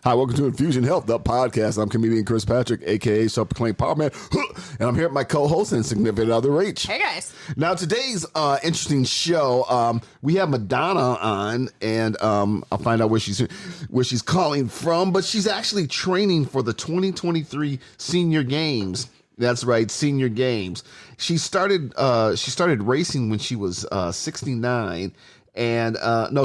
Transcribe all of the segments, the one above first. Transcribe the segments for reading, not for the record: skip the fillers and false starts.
Hi, welcome to Infusion Health, the podcast. I'm comedian Chris Patrick, a.k.a. self-proclaimed power man, and I'm here with my co-host and significant other, Rach. Hey, guys. Now, today's interesting show, we have Madonna on, and I'll find out where she's calling from, but she's actually training for the 2023 Senior Games. That's right, Senior Games. She started racing when she was 69. And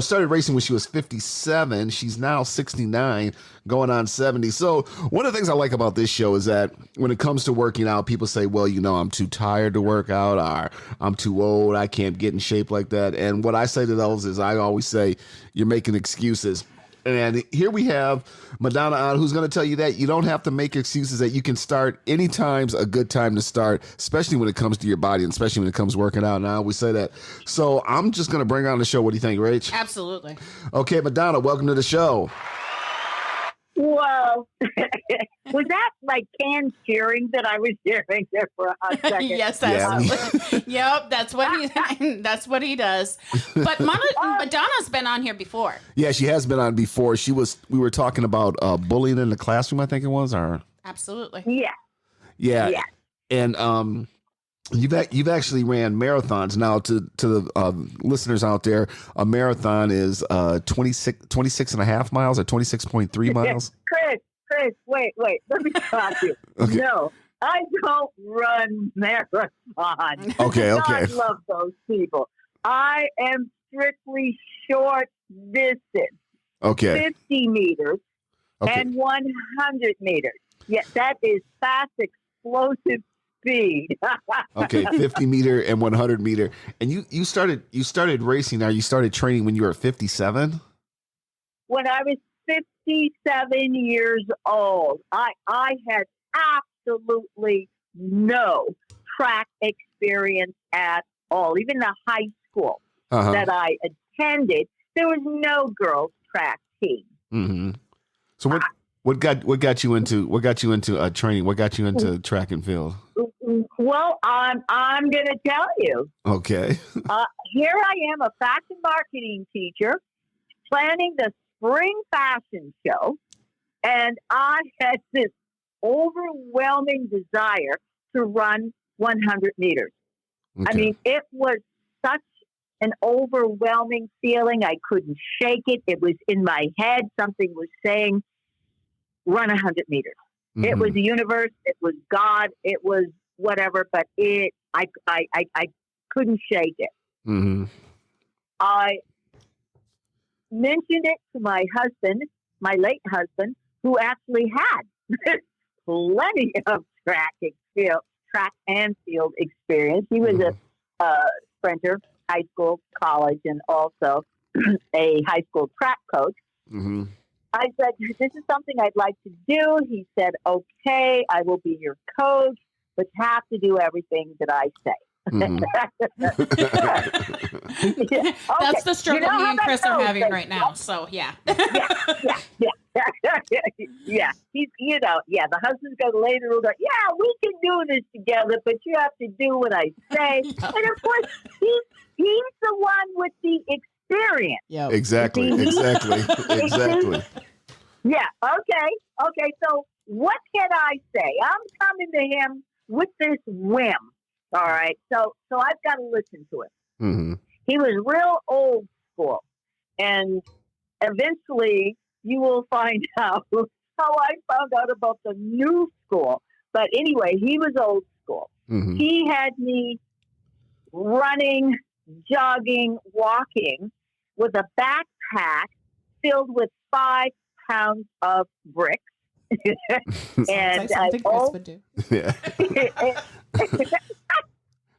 started racing when she was 57. She's now 69, going on 70. So one of the things I like about this show is that when it comes to working out, people say, well, I'm too tired to work out, or I'm too old, I can't get in shape like that. And what I say to those is I always say, you're making excuses. And here we have Madonna on, who's going to tell you that you don't have to make excuses, that you can start anytime's a good time to start, especially when it comes to your body and especially when it comes to working out. And I always say that. So I'm just going to bring her on the show. What do you think, Rach? Absolutely. Okay, Madonna, welcome to the show. Whoa. Was that like canned cheering that I was hearing there for a hot second? Yes, yep, that's what he does. But Madonna's been on here before. Yeah, she has been on before. We were talking about bullying in the classroom, I think it was, or absolutely. Yeah. And you've actually ran marathons. Now, to the listeners out there, a marathon is 26 and a half miles or 26.3 miles. Chris, wait, let me stop you. Okay. No, I don't run marathons. Okay. I love those people. I am strictly short distance. Okay. 50 meters Okay. and 100 meters. Yeah, that is fast, explosive speed. Okay, 50 meter and 100 meter. And you started racing, or you started training when you were 57? When I was 57 years old, I had absolutely no track experience at all. Even the high school that I attended, there was no girls track team. Mm-hmm. So what got you into training? What got you into track and field? Well, I'm going to tell you. Okay. Here I am, a fashion marketing teacher, planning the spring fashion show, and I had this overwhelming desire to run 100 meters. Okay. I mean, it was such an overwhelming feeling. I couldn't shake it. It was in my head. Something was saying, run 100 meters. Mm-hmm. It was the universe. It was God. It was whatever, but I couldn't shake it. Mm-hmm. I mentioned it to my husband, my late husband, who actually had plenty of track and field experience. He was a sprinter, high school, college, and also a high school track coach. Mm-hmm. I said, this is something I'd like to do. He said, okay, I will be your coach, but you have to do everything that I say. Mm-hmm. Yeah. That's the struggle me and Chris are having things, right now. So, yeah. Yeah. He's, the husband's going to later will go, yeah, we can do this together, but you have to do what I say. And of course, he's the one with the experience. Yep. Exactly. Yeah. Okay. So what can I say? I'm coming to him with this whim. All right. So I've got to listen to him. Mm-hmm. He was real old school, and eventually you will find out how I found out about the new school. But anyway, he was old school. Mm-hmm. He had me running, jogging, walking with a backpack filled with 5 pounds of bricks. And like something Chris would do. Yeah.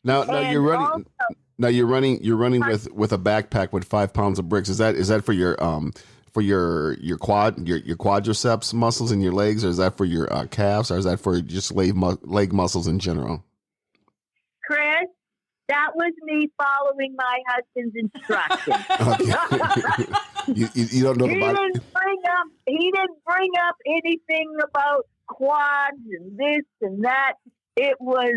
Now you're running. Also, now you're running with a backpack with 5 pounds of bricks. Is that for your quadriceps muscles in your legs, or is that for your calves, or is that for just leg muscles in general? Chris, that was me following my husband's instructions. You don't know he didn't bring up anything about quads and this and that. It was,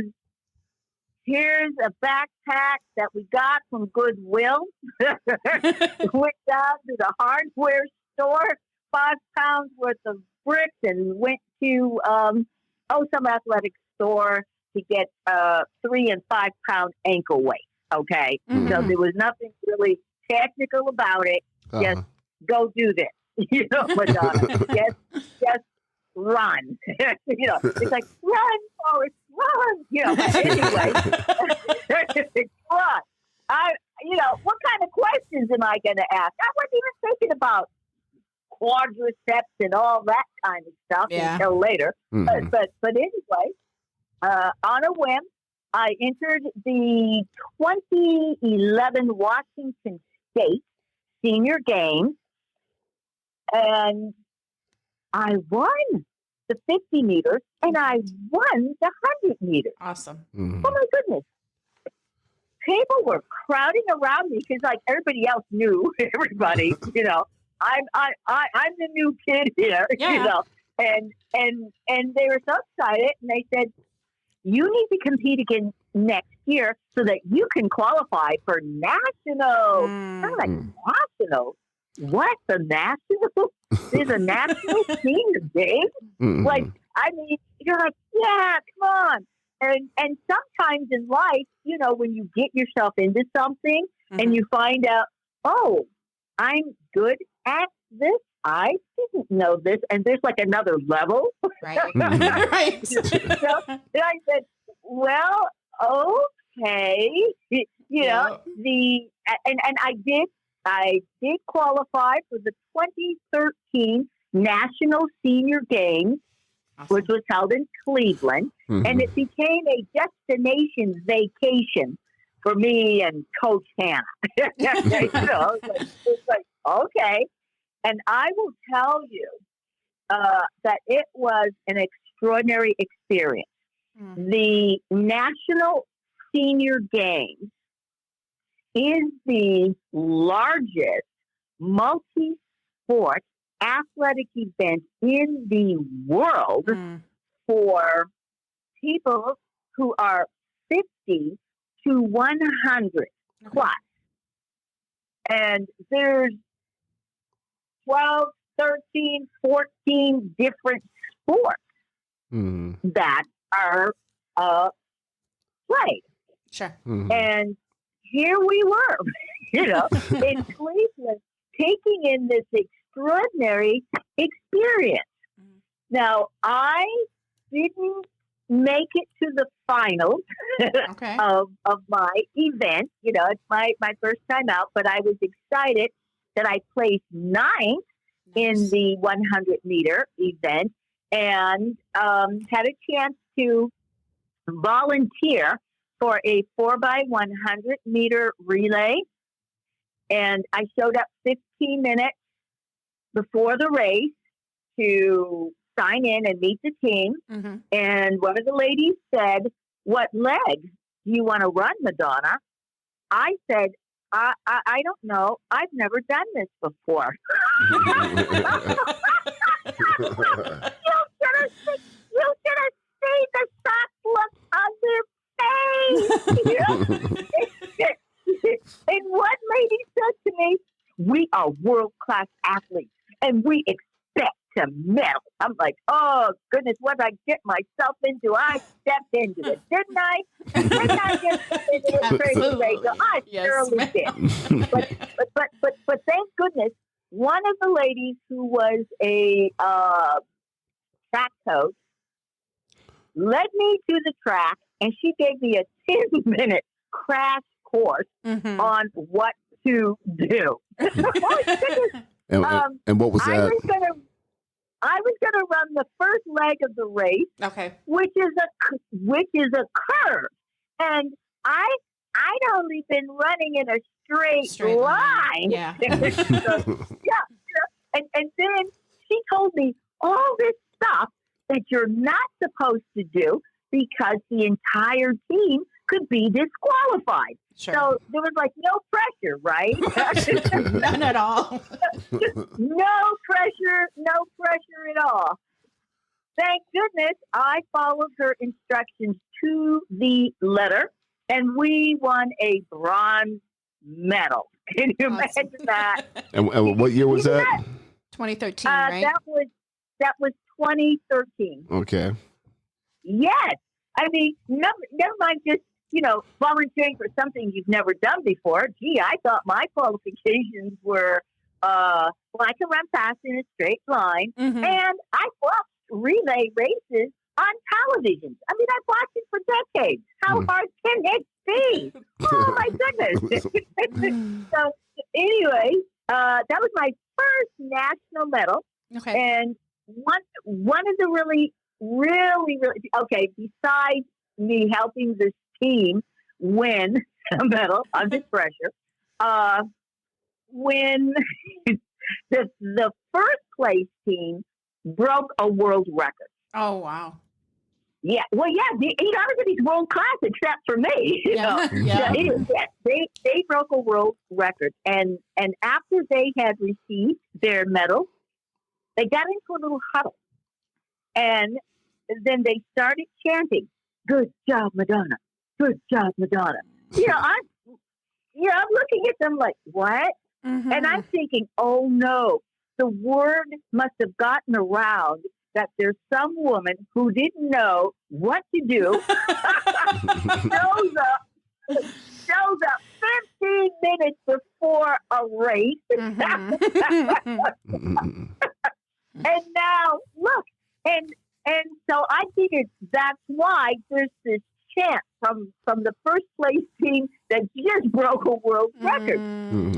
here's a backpack that we got from Goodwill. Went down to the hardware store, 5 pounds worth of bricks and went to some athletic store to get 3 and 5 pound ankle weights. Okay, so there was nothing really technical about it. Just go do this, Madonna. just run. It's like run, Forrest, run. Anyway, run. What kind of questions am I going to ask? I wasn't even thinking about quadriceps and all that kind of stuff until later. But anyway, on a whim, I entered the 2011 Washington State Senior Games, and I won the 50 meters, and I won the 100 meters. Awesome. Oh, my goodness. People were crowding around me because, like, everybody else knew everybody, I'm the new kid here, and they were so excited, and they said, you need to compete again next year so that you can qualify for national. I'm like, national? What? The national? There's a national senior game? Like, I mean, you're like, yeah, come on. And sometimes in life, when you get yourself into something and you find out, oh, I'm good at this. I didn't know this. And there's like another level. Right. Right. So I said, well, okay. And I did qualify for the 2013 National Senior Games, which was held in Cleveland. And it became a destination vacation for me and Coach Hannah. It's like, okay. And I will tell you that it was an extraordinary experience. The National Senior Games is the largest multi-sport athletic event in the world for people who are 50 to 100 plus. And there's 12, 13, 14 different sports that are played. Sure. And here we were, in Cleveland, taking in this extraordinary experience. Now, I didn't make it to the finals of my event. It's my first time out, but I was excited that I placed 9th in the 100 meter event and had a chance to volunteer for a 4x100 meter relay. And I showed up 15 minutes before the race to sign in and meet the team. And one of the ladies said, what leg do you want to run, Madonna? I said, I don't know. I've never done this before. You should have seen the shocked look on their face. And one lady said to me, we are world-class athletes, and we expect to medal. I'm like, oh, goodness, what did I get myself into? I stepped into it, didn't I? Didn't I get into the crazy race? So I surely did. But thank goodness, one of the ladies who was a track coach led me to the track, and she gave me a 10-minute crash course on what to do. And what was that? I was gonna run the first leg of the race, which is a curve, and I'd only been running in a straight line. Yeah. And then she told me all this stuff that you're not supposed to do because the entire team could be disqualified. Sure. So there was like no pressure, right? None at all. No pressure at all. Thank goodness I followed her instructions to the letter, and we won a bronze medal. Can you imagine that? And what year was that? 2013, right? That was 2013. Okay. Yes. I mean, never mind just, volunteering for something you've never done before. Gee, I thought my qualifications were, I can run fast in a straight line. Mm-hmm. And I watched relay races on television. I mean, I've watched it for decades. How hard can it be? Oh, my goodness. So, anyway, that was my first national medal. Okay. And one of the really, okay, besides me helping this team win a medal under pressure, when the first place team broke a world record. Oh, wow. Yeah, well, yeah, everybody's world class except for me. Yeah. They broke a world record, and after they had received their medal, they got into a little huddle, and then they started chanting, "Good job, Madonna! Good job, Madonna!" I'm looking at them like, what? Mm-hmm. And I'm thinking, oh no, the word must have gotten around that there's some woman who didn't know what to do, shows up 15 minutes before a race. And now, look, and so I figured that's why there's this chant from the first place team that just broke a world record.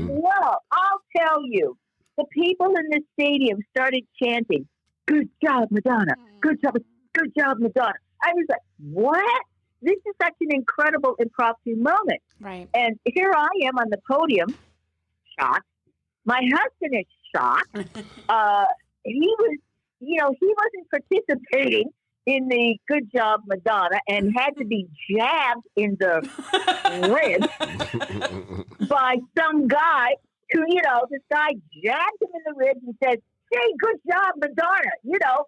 Well, I'll tell you, the people in the stadium started chanting, "Good job, Madonna! Good job, Madonna!" I was like, what? This is such an incredible impromptu moment. Right. And here I am on the podium, shocked. My husband is shocked. He wasn't participating in the "Good job, Madonna" and had to be jabbed in the ribs by some guy who, this guy jabbed him in the ribs and said, "Hey, good job, Madonna."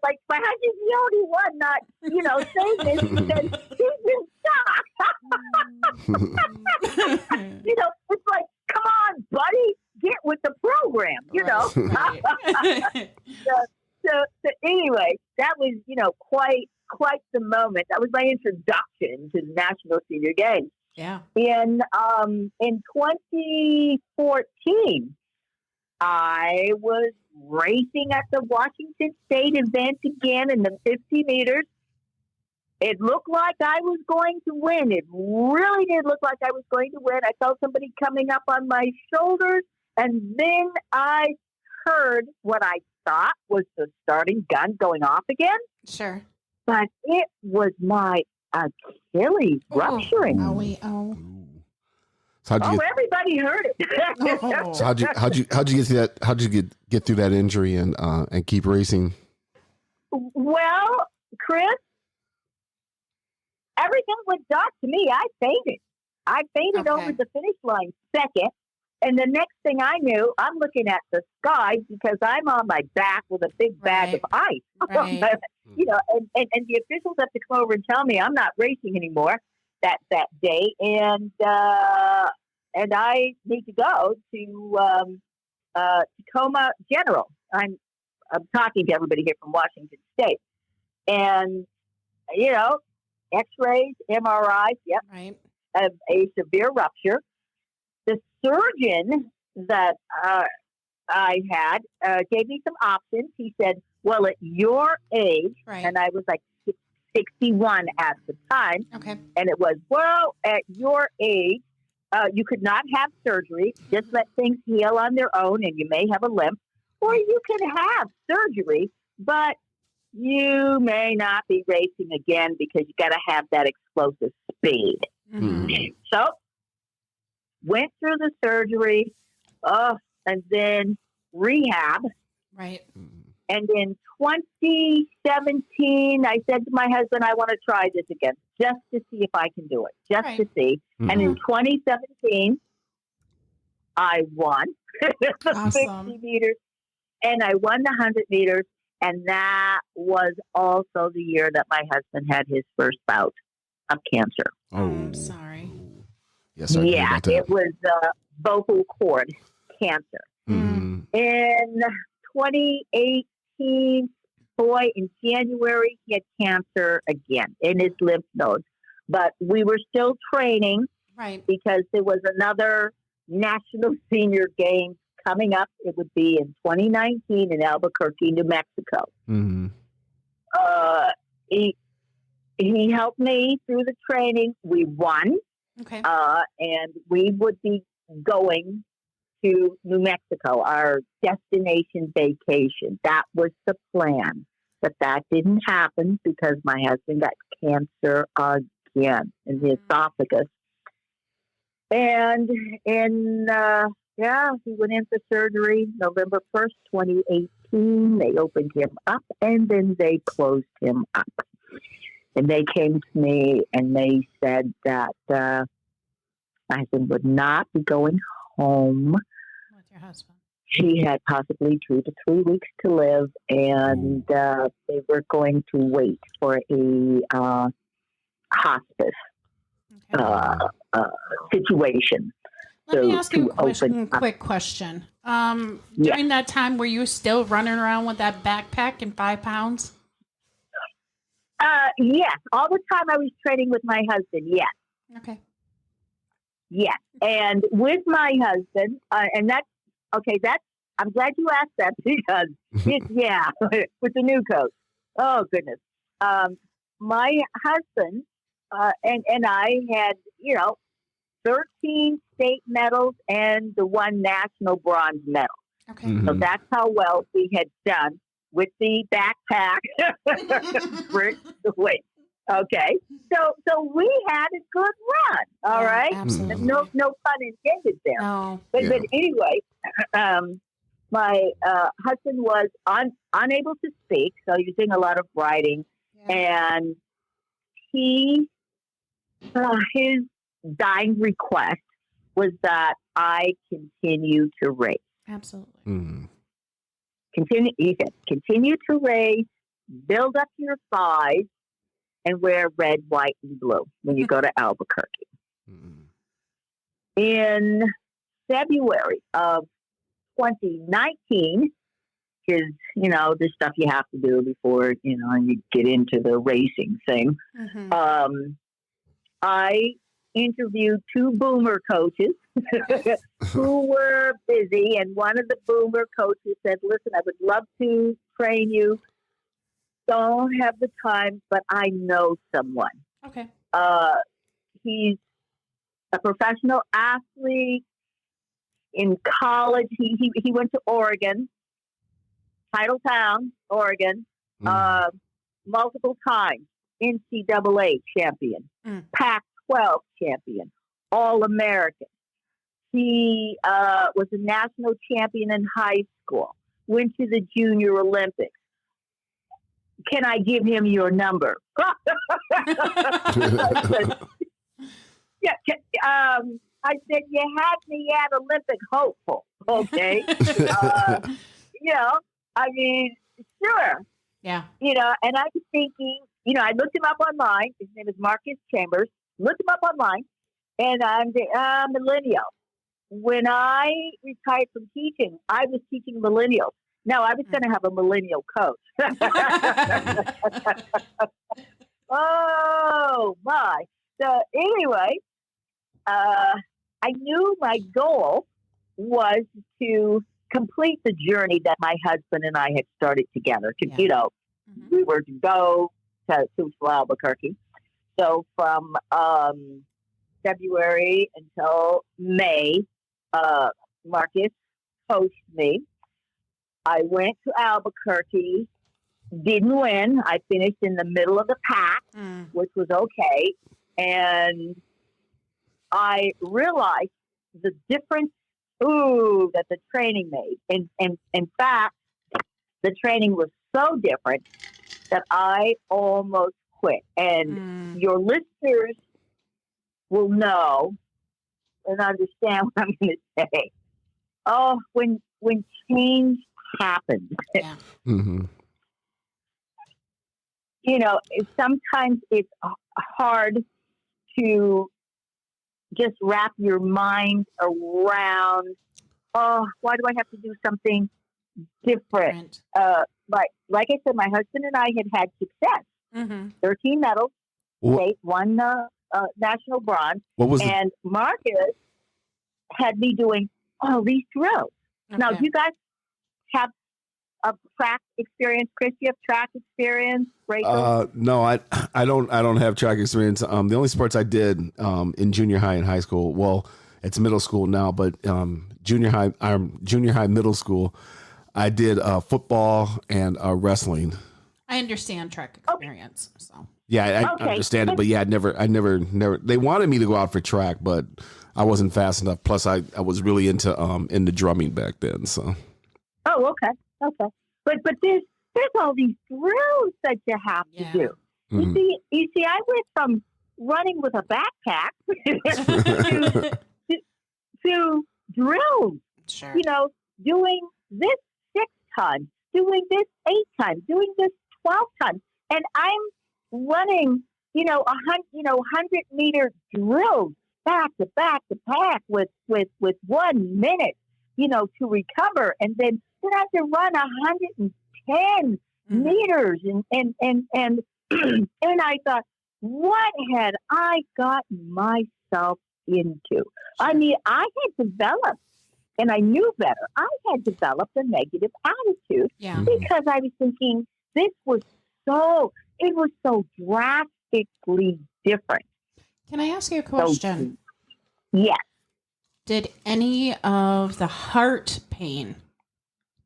Like my husband's the only one not, saying this because he's in shock. It's like, come on, buddy, get with the program, Right. So anyway, that was, quite the moment. That was my introduction to the National Senior Games. Yeah. In 2014, I was racing at the Washington State event again in the 50 meters. It looked like I was going to win. It really did look like I was going to win. I felt somebody coming up on my shoulders, and then I heard what I thought was the starting gun going off again. Sure. But it was my Achilles rupturing. So everybody heard it. So how'd you get through that? How'd you get through that injury and keep racing? Well, Chris, everything went dark to me. I fainted over the finish line second. And the next thing I knew, I'm looking at the sky because I'm on my back with a big bag of ice. Right. And the officials have to come over and tell me I'm not racing anymore that day. And I need to go to Tacoma General. I'm talking to everybody here from Washington State. And, x-rays, MRIs, yep, right. Of a severe rupture. The surgeon that I had gave me some options. He said, well, at your age, right. And I was like 61 at the time. Okay. And it was, well, at your age, you could not have surgery. Just let things heal on their own and you may have a limp. Or you can have surgery, but you may not be racing again because you got to have that explosive speed. Mm-hmm. So, went through the surgery, and then rehab. Right. And in 2017, I said to my husband, I want to try this again, just to see if I can do it, just to see. Mm-hmm. And in 2017, I won the awesome. 60 meters, and I won the 100 meters. And that was also the year that my husband had his first bout of cancer. Oh, I'm sorry. Yes, it was vocal cord cancer. Mm-hmm. In 2018, boy, in January, he had cancer again in his lymph nodes. But we were still training Right. because there was another national senior game coming up. It would be in 2019 in Albuquerque, New Mexico. Mm-hmm. He helped me through the training. We won, Okay. and we would be going to New Mexico, our destination vacation. That was the plan. But that didn't happen because my husband got cancer again in the esophagus. And he went in for surgery November 1st, 2018. They opened him up and then they closed him up. And they came to me and they said that my husband would not be going home. With your husband. He had possibly 2 to 3 weeks to live, and they were going to wait for a hospice Okay. situation. Let me so ask you to open a quick question. During that time, were you still running around with that backpack and 5 pounds? Yes, all the time I was training with my husband. Yes, Okay. yes, and with my husband, and that's okay. I'm glad you asked that because with the new coach. Oh goodness, my husband and I had 13 state medals and the 1 national bronze medal. Okay. So that's how well we had done with the backpack for the weight. Okay, so we had a good run. All right, Absolutely. no pun intended there. No. But anyway, my husband was unable to speak, so he was doing a lot of writing, and his dying request was that I continue to race. Absolutely. Mm-hmm. Continue to race, build up your thighs, and wear red, white, and blue when you go to Albuquerque. Mm-hmm. In February of 2019 is, the stuff you have to do before, you get into the racing thing. Mm-hmm. I interviewed 2 boomer coaches who were busy, and one of the boomer coaches said, listen, I would love to train you. Don't have the time, but I know someone. Okay. He's a professional athlete in college. He went to Oregon, Titletown, Oregon, multiple times. NCAA champion, Pac-12 champion, All-American. He was a national champion in high school, went to the Junior Olympics. Can I give him your number? I said, you had me at Olympic hopeful, okay? Sure. Yeah. And I was thinking, I looked him up online. His name is Marcus Chambers. Looked him up online, and I'm the millennial. When I retired from teaching, I was teaching millennials. No, I was going to have a millennial coach. Oh, my. So anyway, I knew my goal was to complete the journey that my husband and I had started together. We were to go to Albuquerque. So from February until May, Marcus coached me. I went to Albuquerque, didn't win. I finished in the middle of the pack, which was okay. And I realized the difference that the training made. And in fact, the training was so different that I almost quit. And your listeners will know and understand what I'm going to say. Oh, when change happens, Yeah. Mm-hmm. Sometimes it's hard to just wrap your mind around, why do I have to do something different. Like I said, my husband and I had success. Mm-hmm. 13 medals, What, one national bronze, what was the, and Marcus had me doing all these drills. Now, do you guys have a track experience? Chris, you have track experience? Rachel? no, I don't have track experience. The only sports I did in junior high and high school, well, it's middle school now, but junior high, middle school, I did football and wrestling. I understand track experience. So Yeah, I understand it, but yeah, I never. They wanted me to go out for track, but I wasn't fast enough. Plus, I was really into drumming back then. So. Oh, okay. But there's all these drills that you have to do. Mm-hmm. You see, I went from running with a backpack to drills. Sure. Doing this 6 times, doing this 8 times, doing this 12 times, and I'm running, 100-meter drills back to back to back with 1 minute, to recover, and then I have to run 110 meters, and and I thought, what had I gotten myself into? I mean, I had developed, and I knew better. I had developed a negative attitude because I was thinking it was so drastically different. Can I ask you a question? Yes. Did any of the heart pain,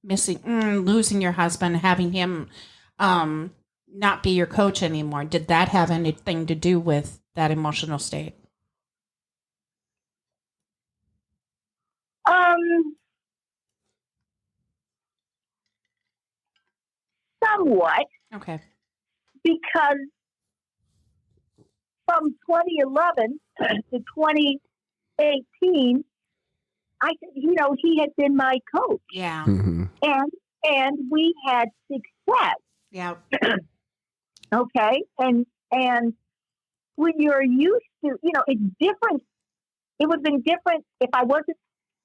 losing your husband, having him not be your coach anymore, did that have anything to do with that emotional state? Somewhat. Okay. Because from 2011 to 2018, he had been my coach. Yeah. Mm-hmm. And we had success. Yeah. Okay. And when you're used to, it's different. It would have been different if I wasn't,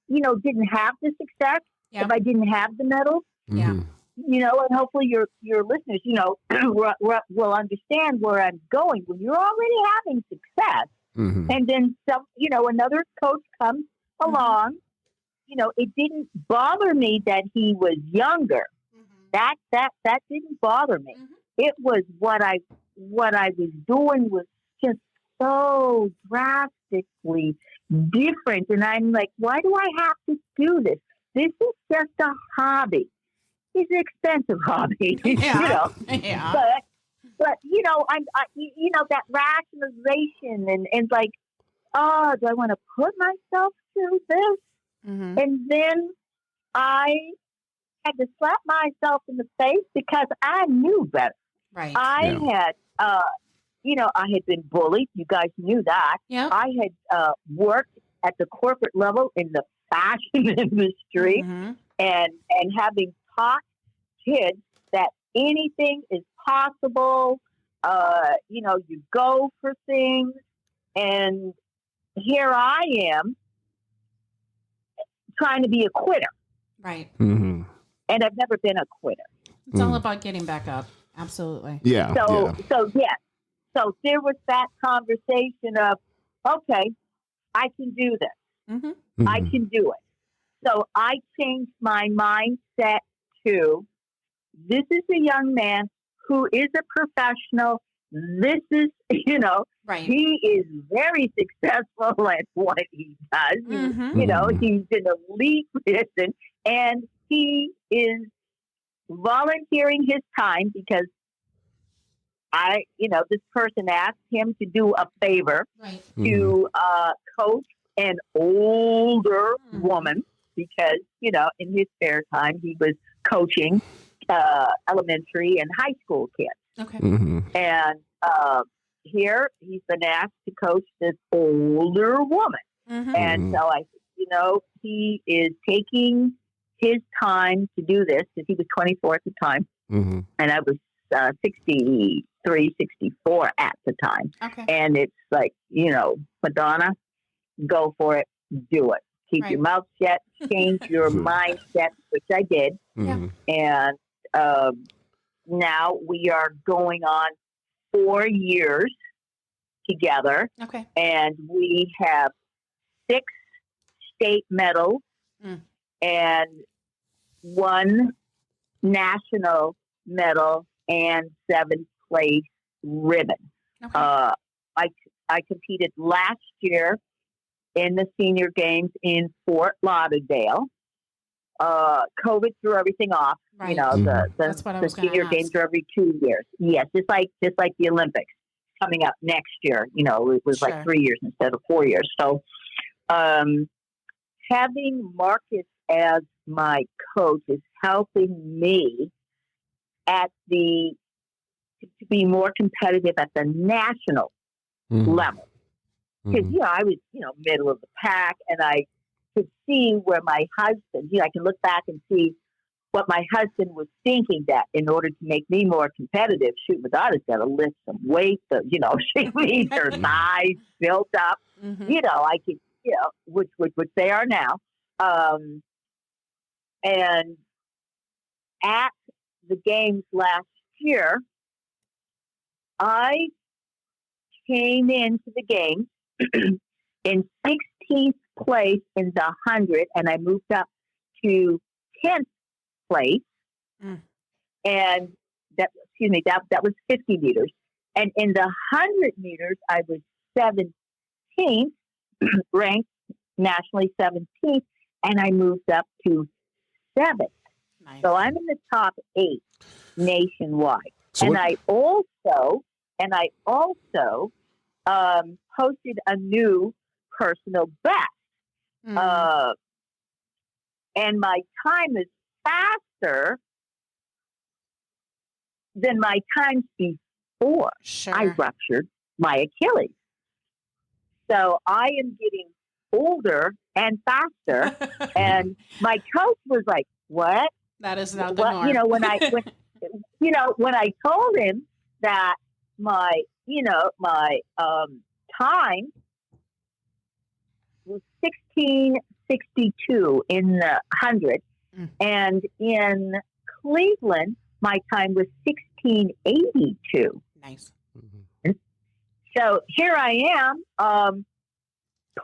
didn't have the success, if I didn't have the medals. Yeah. And hopefully your listeners, will understand where I'm going. When you're already having success, and then another coach comes along, it didn't bother me that he was younger. That didn't bother me. It was what I was doing was just so drastically different, and I'm like, why do I have to do this? This is just a hobby. It's an expensive hobby, Yeah. But I'm that rationalization and like, oh, do I want to put myself through this? And then I had to slap myself in the face because I knew better. Right. I had, I had been bullied. You guys knew that. Yeah. I had worked at the corporate level in the fashion industry, and having taught kids that anything is possible. You go for things, and here I am trying to be a quitter. Right. Mm-hmm. And I've never been a quitter. It's all about getting back up. Absolutely. Yeah. So there was that conversation of, okay, I can do this. I can do it. So I changed my mindset to, this is a young man who is a professional. This is, right. He is very successful at what he does. He's an elite person, and he is volunteering his time because this person asked him to do a favor to coach an older woman because, in his spare time, he was coaching elementary and high school kids. Okay. And here he's been asked to coach this older woman. And so I said, he is taking his time to do this because he was 24 at the time. And I was 63, 64 at the time. Okay. And it's like, Madonna, go for it, do it. Keep your mouth shut, change your mindset, which I did. Mm-hmm. And now we are going on 4 years together. Okay. And we have 6 state medals and 1 national medal and 7th place ribbon. Okay. I competed last year in the senior games in Fort Lauderdale. COVID threw everything off. Right. You know, That's what I the was gonna senior ask. games are every 2 years. Yes, just like the Olympics coming up next year. You know, it was Sure. like 3 years instead of 4 years. So, having Marcus as my coach is helping me to be more competitive at the national level. Because, I was, middle of the pack, and I could see where my husband, I can look back and see what my husband was thinking that in order to make me more competitive, shoot, Madonna's got to lift some weight. She needs her thighs built up. Mm-hmm. I could, which they are now. And at the games last year, I came into the game in 16th place in the 100, and I moved up to 10th place. And that was 50 meters. And in the 100 meters, I was 17th, ranked nationally 17th, and I moved up to 7th. Nice. So I'm in the top 8 nationwide. So I also posted a new personal best. And my time is faster than my times before Sure. I ruptured my Achilles. So I am getting older and faster. And my coach was like, "What? That is not the norm." When I told him that my time was 16:62 in the 100, and in Cleveland my time was 16:82. Nice. So here I am,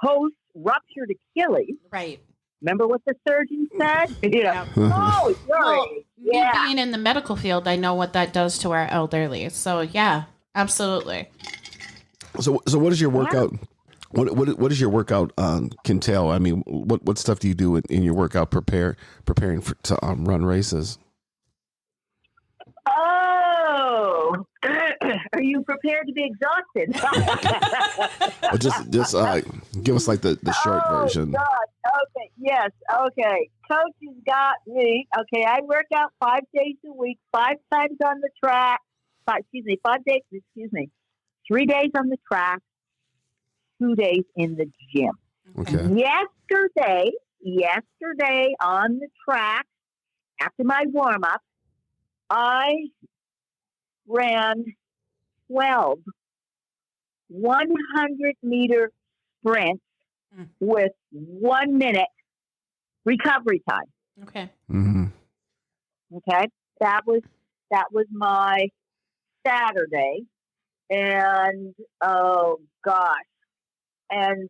post ruptured Achilles. Right. Remember what the surgeon said? Yeah. Oh, sorry. Well, me being in the medical field, I know what that does to our elderly. So yeah, absolutely. So what is your workout? What is your workout entail? I mean, what stuff do you do in your workout preparing to run races? Oh, are you prepared to be exhausted? Or just give us like the short version. God. Okay. Yes. Okay. Coach has got me. Okay. I work out 5 days a week, 5 times on the track. 5 days. 3 days on the track, 2 days in the gym. Okay. Yesterday on the track, after my warm up, I ran 12 100-meter sprints with 1 minute recovery time. Okay. Mm-hmm. Okay. That was my Saturday. And oh gosh. And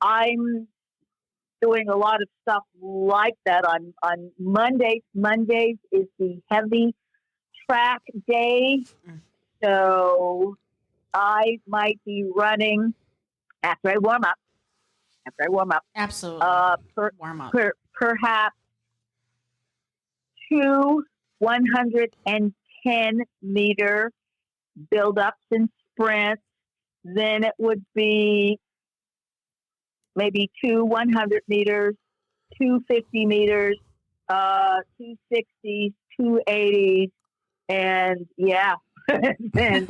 I'm doing a lot of stuff like that on Mondays. Mondays is the heavy track day. So I might be running after I warm up. Absolutely. Warm up. Perhaps 2 110-meter build-ups and sprints. Then it would be maybe 2 100 meters, 2 50 meters, 2 60s, 2 80s, and yeah. and then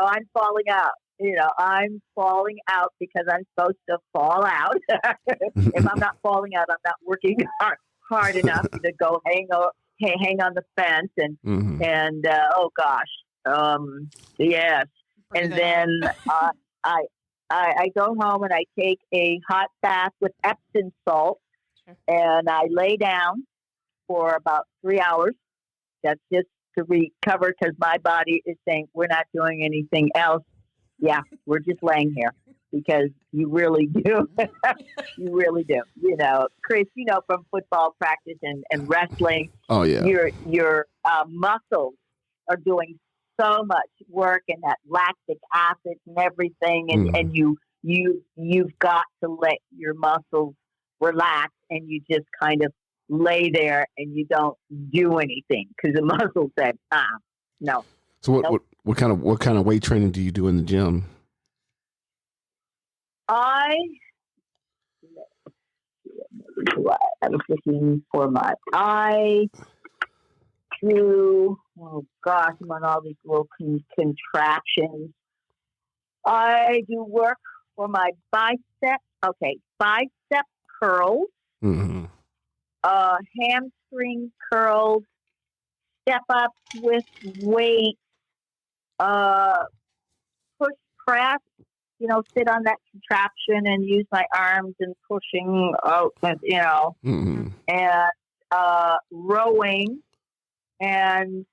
I'm falling out. I'm falling out because I'm supposed to fall out. If I'm not falling out, I'm not working hard enough to go hang on the fence and oh gosh, yes. And then I go home and I take a hot bath with Epsom salt, Sure. and I lay down for about 3 hours. That's just to recover because my body is saying we're not doing anything else. Yeah, we're just laying here because you really do. You really do. You know, Chris, you know, from football practice and wrestling, Oh yeah. your muscles are doing so much work and that lactic acid and everything. And you've got to let your muscles relax, and you just kind of lay there and you don't do anything because the muscle said, no. So Nope. what kind of weight training do you do in the gym? I was looking for I do, oh gosh, I'm on all these little contractions. I do work for my bicep. Okay, bicep curls, Mm-hmm. Hamstring curls, step up with weight, push press. You know, sit on that contraption and use my arms and pushing out, you know, Mm-hmm. and rowing. And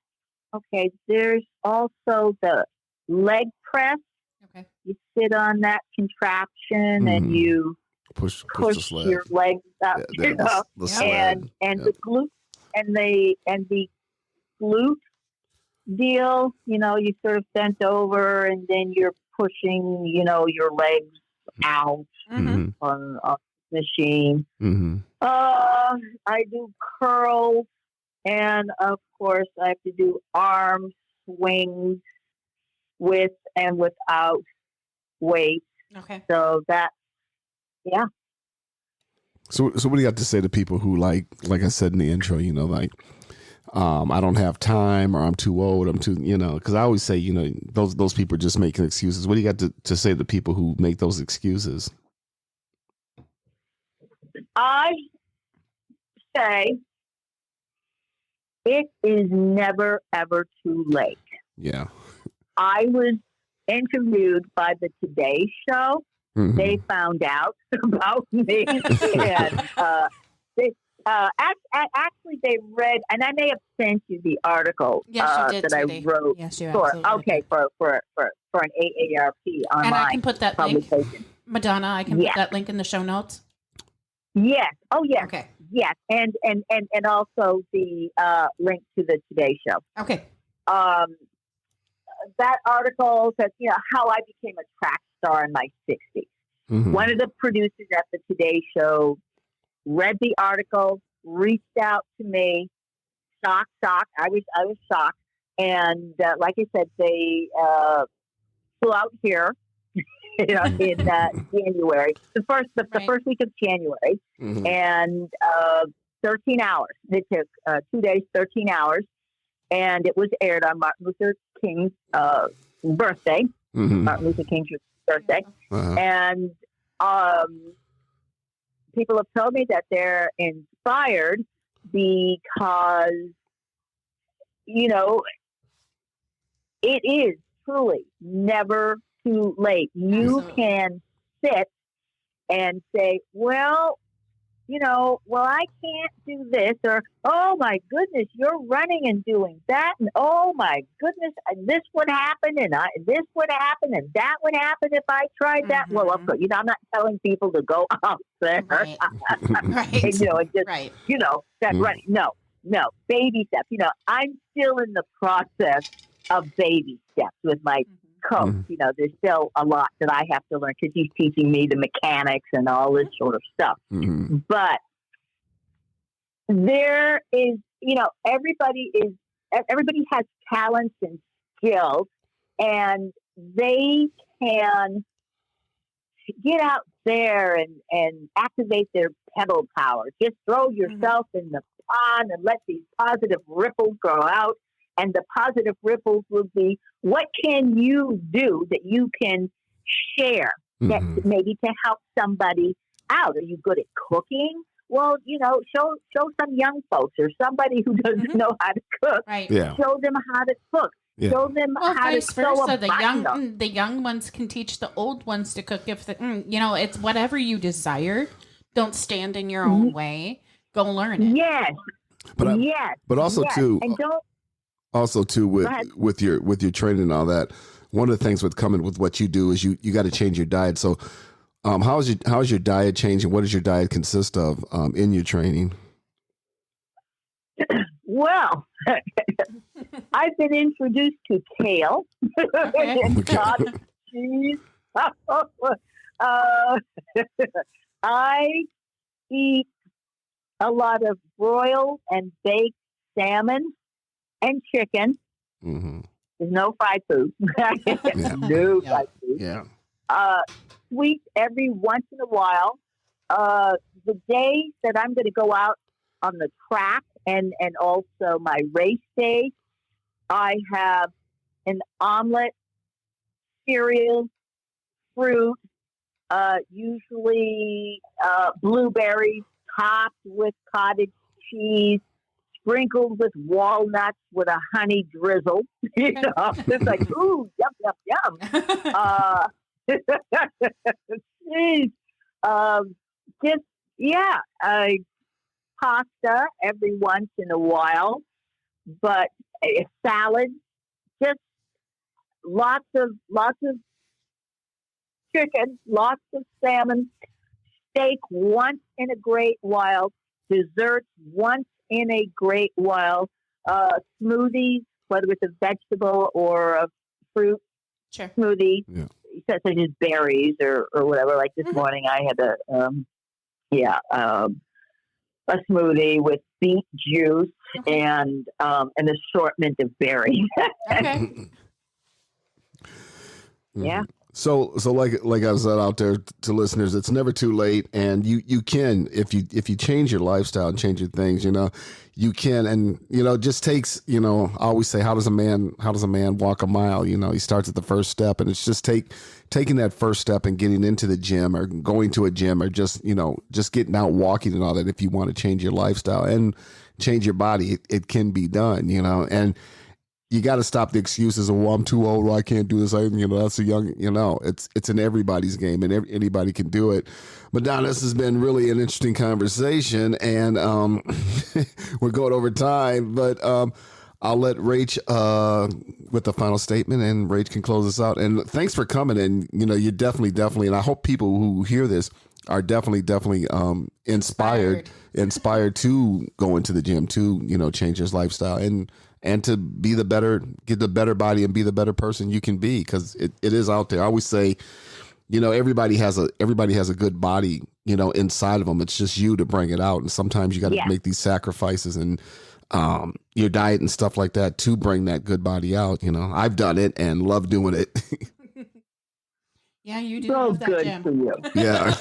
okay, there's also the leg press. Okay. You sit on that contraption and Mhm. you Push the push sled. your legs up, Yeah, you know, the sled. and Yep. the glute and the glute deal. You know, you sort of bent over and then you're pushing, you know, your legs out Mm-hmm. on the machine. Mm-hmm. I do curls, and of course, I have to do arm swings with and without weight. Okay. So that, yeah. So what do you have to say to people who like I said in the intro, you know, like, I don't have time, or I'm too old, I'm too, you know, because I always say, you know, those people are just making excuses. What do you got to say to people who make those excuses? I say it is never, ever too late. Yeah. I was interviewed by the Today Show. Mm-hmm. They found out about me, and actually they read, and I may have sent you the article Yes, you did, that I Judy. wrote. Yes, you For, absolutely okay, did. for an AARP online And I can put that link, publication. Madonna, I can Yeah. put that link in the show notes. Yes. Oh, yes. Okay. Yes, and also the link to the Today Show. Okay. That article says, you know, how I became a track star in my 60s. Mm-hmm. One of the producers at the Today Show read the article, reached out to me, shocked. I was shocked, and like I said, they flew out here, you know, in January, the first week of January, Mm-hmm. and 13 hours. It took 2 days, 13 hours, and it was aired on Martin Luther King's birthday. Mm-hmm. Martin Luther King's birthday, Uh-huh. and people have told me that they're inspired because, you know, it is truly never too late. You Absolutely. can sit and say, well, you know, well, I can't do this, or, oh my goodness, you're running and doing that, and oh my goodness, this would happen, and this would happen, and that would happen if I tried that. Well, of course, you know, I'm not telling people to go out there, Right. Right. and, you know, and just, Right. you know, that Mm. running. No, baby steps. You know, I'm still in the process of baby steps with my coach. Mhm. You know, there's still a lot that I have to learn because he's teaching me the mechanics and all this sort of stuff. Mm-hmm. But there is, you know, everybody has talents and skills, and they can get out there and activate their pedal power. Just throw yourself in the pond and let these positive ripples go out. And the positive ripples will be, what can you do that you can share that Mm-hmm. maybe to help somebody out? Are you good at cooking? Well, show some young folks or somebody who doesn't know how to cook. Right. Yeah. Show them how to cook. Yeah. Show them Well, how to vice sew a versa. The button-up. young ones can teach the old ones to cook. If it's whatever you desire. Don't stand in your own way. Go learn it. Yes. But yes. but also yes. too, And don't. also too Go ahead. with your training and all that. One of the things with coming with what you do is you got to change your diet. So, how's your diet changing? What does your diet consist of in your training? Well, I've been introduced to kale Okay. and cottage cheese. I eat a lot of broiled and baked salmon and chicken. Mm-hmm. There's no fried food. No Yeah. fried food. Yeah. Sweets every once in a while. The days that I'm going to go out on the track and also my race day, I have an omelet, cereal, fruit, usually blueberries topped with cottage cheese, sprinkled with walnuts with a honey drizzle. It's like, ooh, yum, yum, yum. Jeez. Just, yeah, pasta every once in a while, but a salad, just lots of chicken, lots of salmon, steak once in a great while, desserts once in a great while, smoothies, whether it's a vegetable or a fruit Sure. smoothie, Yeah. such as berries or whatever. Like this morning, I had a smoothie with beet juice and an assortment of berries. Okay. Yeah. So like I said out there to listeners, it's never too late, and you can if you change your lifestyle and change your things, you can, and it just takes, I always say, how does a man walk a mile? He starts at the first step, and it's just taking that first step and getting into the gym or going to a gym or just getting out walking and all that. If you want to change your lifestyle and change your body, it can be done, and you got to stop the excuses of, well, I'm too old, I can't do this. That's a young, it's in everybody's game, and anybody can do it. Madonna, this has been really an interesting conversation, and we're going over time, but I'll let Rach with the final statement, and Rach can close us out. And thanks for coming. And you're definitely, and I hope people who hear this are definitely inspired to go into the gym, to change his lifestyle and to get the better body and be the better person you can be, because it is out there. I always say, everybody has a good body, inside of them. It's just you to bring it out, and sometimes you got to make these sacrifices and your diet and stuff like that to bring that good body out. I've done it and love doing it. Yeah, you do. So love that good gym. for you. Yeah.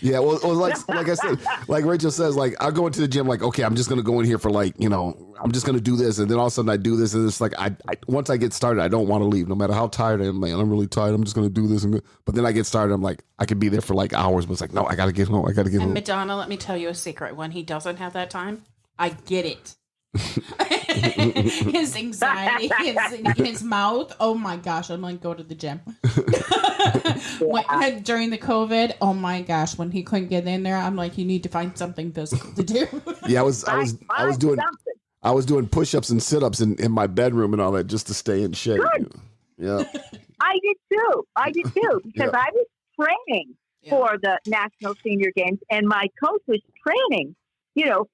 Yeah. Well, like I said, like Rachel says, like I'll go into the gym, like, okay, I'm just going to go in here for I'm just going to do this. And then all of a sudden I do this. And it's like, I once I get started, I don't want to leave no matter how tired I am. Like, I'm really tired. I'm just going to do this. But then I get started. I'm like, I could be there for like hours, but it's like, no, I got to get home. And Madonna, let me tell you a secret. When he doesn't have that time, I get it. His anxiety, his mouth. Oh my gosh, I'm like, go to the gym. During the COVID, oh my gosh, when he couldn't get in there, I'm like, you need to find something physical to do. Yeah, I was doing push-ups and sit-ups in my bedroom and all that just to stay in shape. Good. Yeah. I did too because I was training for the National Senior Games, and my coach was training,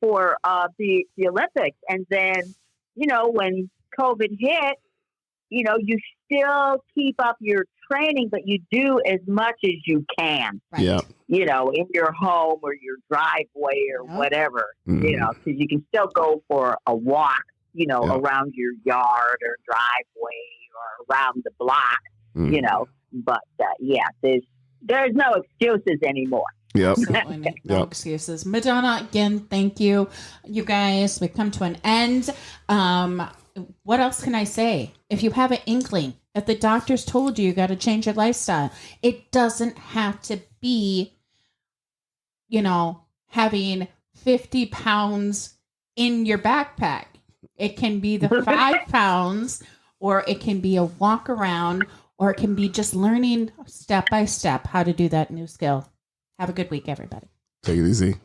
for the Olympics. And then, when COVID hit, you still keep up your training, but you do as much as you can. Right. Yeah. In your home or your driveway or whatever, because you can still go for a walk, around your yard or driveway or around the block, but there's no excuses anymore. Yep. Absolutely no excuses. Madonna, again, thank you. You guys, we've come to an end. What else can I say? If you have an inkling, if the doctors told you got to change your lifestyle, it doesn't have to be, having 50 pounds in your backpack. It can be the 5 pounds, or it can be a walk around, or it can be just learning step by step how to do that new skill. Have a good week, everybody. Take it easy.